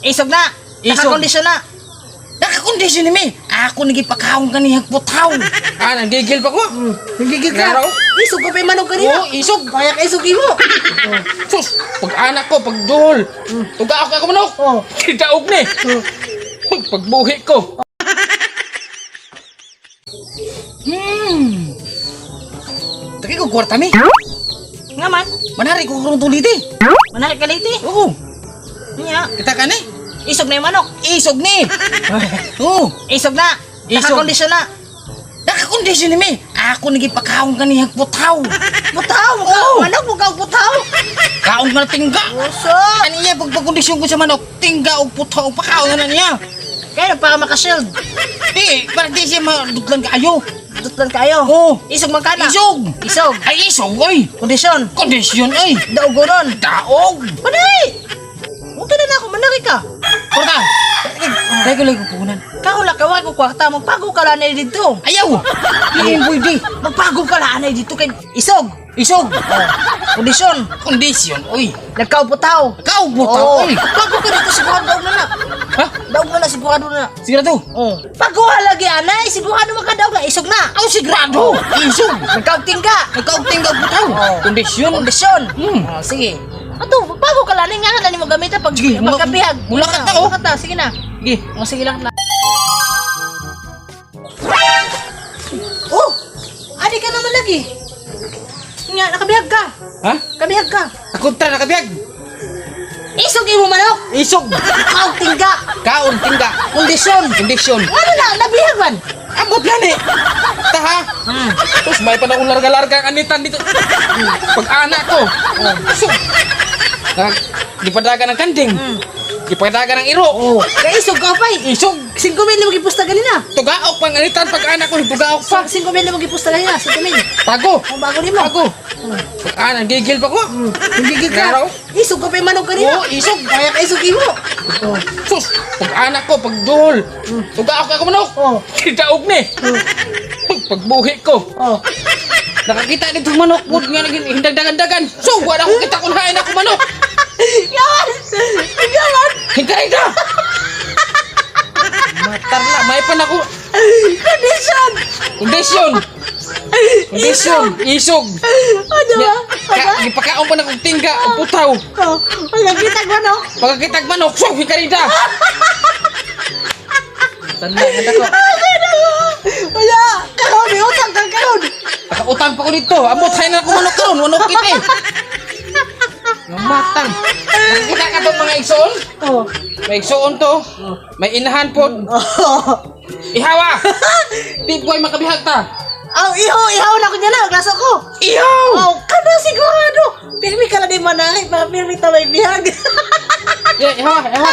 Isog na. Isog. Nakakondisyon na. Nakakondisyon ni mi. Ako nagipakahong kanihang putaw. Nanggigil pa ko. Nagigil ka. Klaro. Isog ka pa yung manok kanina. Oo, isog. Kaya ka isog mo. Sus, pag anak ko, pag duhol. Tugaok ako manok. Kidaog ni. Pagbuhi ko. Taki ko kwarta mi. Nga man. Manari ko kurong tuliti. Manakit ka liti. Oo. Nga. Kita ka ni. Isog na yung manok. Isog ni. Oo. Isog na. Isog. Nakakondisyon na. Nakakondisyon ni mi. Ako nagipakahong kanihang putaw. Butaw. Oo. Manok mo ka butaw. Kaong nga tingga. Uso. Ano niya, pagpagkondisyon ko sa manok, tingga o putaw, pakaong na niya. Kaya para makashield. Di, para di siya madutlan kayo. Dutlan kayo. Oo. Isog man ka na. Isog. Isog. Ay, isog, oy. Kondisyon. Kondisyon, oy. Daugonon. Daog. Panay! Okay na ako, manari ka. Porta. Dahil ko lang kukunan. Kahula ka, wala ko kwarta, magpago ka lang na dito. Ayaw. Hindi pwede. Magpago ka lang na dito kay Isog. Isog. Kondisyon. Kondisyon, oy. Nagkauputaw. Ikaw, butaw, oy. Pago ka dito, sigurado daog na na. Ha? Daog na na, sigurado na. Sigurado. Oh. Pago halagi, anay, sigurado makadaog na, Isog na. Ako sigurado. Isog. Nagkauptingga. Nagkaugting ka butaw. Kondisyon. Kondisyon. Hmm. Oh, sige. Ato, magpago ka lang, nga na ni mo gamitan pag Sige, magkabihag. mulakat na, oh. Mulakat na, sige na. Sige. Oh, sige lang na. Oh! Adi ka naman lagi. Nga, nakabihag ka. Ha? Kabihag ka. Akunta, nakabiyag. Isog mo manok. Isog. Kaunting ka. Kaon, tingga. Kondisyon. Kondisyon. Ano na, nabihag man. Abot yan eh. Taha. Tapos may pa na akong larga-larga ang anitan dito. Pag anak ko. So, di padaga ng kanding. Di padaga ng iro. Kaya isog ka pa eh. Isog. 5 mil na mag-ipusta ganina. Tugaok pang anitan pag anak ko. Tugaok pa. 5 mil na mag-ipusta ganina. 5 mil. Pago. Ang bago ni mo. Pago. Pag anak, gigil pa ko. Nagigil ka. Klaro. Isog ka pa yung manok kanina. Oo, isog. Kaya ka isog mo. Sus, pag anak ko, pag duhol. Tugaok ako manok. Kidaog ni. Pagbuhi ko. Oh. Nakakita dito manok. Huwag nga naging hindagdagan-dagan. So, wala akong kita kung hain ako manok. Yaman! Yaman! Hintay na! Matar na, may pan ako. Kondisyon! Kondisyon! Kondisyon! Isog! Ano ba? Ipakaon pa na kong tingga o putaw. Oh, walang kitag manok. Pagkakitag manok, so, hikarida! Tanda, ganda ko. Wala! Karon, may utang kang karon. Nakautang pa ko dito. Abot, hain na ako manok karon. Manok kita eh. Namatang. Nakikita ka itong mga igsoon? Oh. May igsoon to. May inahan po. Ihawa! Di po ay makabihag ta. Aw, ihaw na ko niya na, glaso ko. Ihaw! Aw, kada sigurado. Pirmi ka na di manangit, mga pirmi ta may bihag. Ihawa, ihawa, ihawa.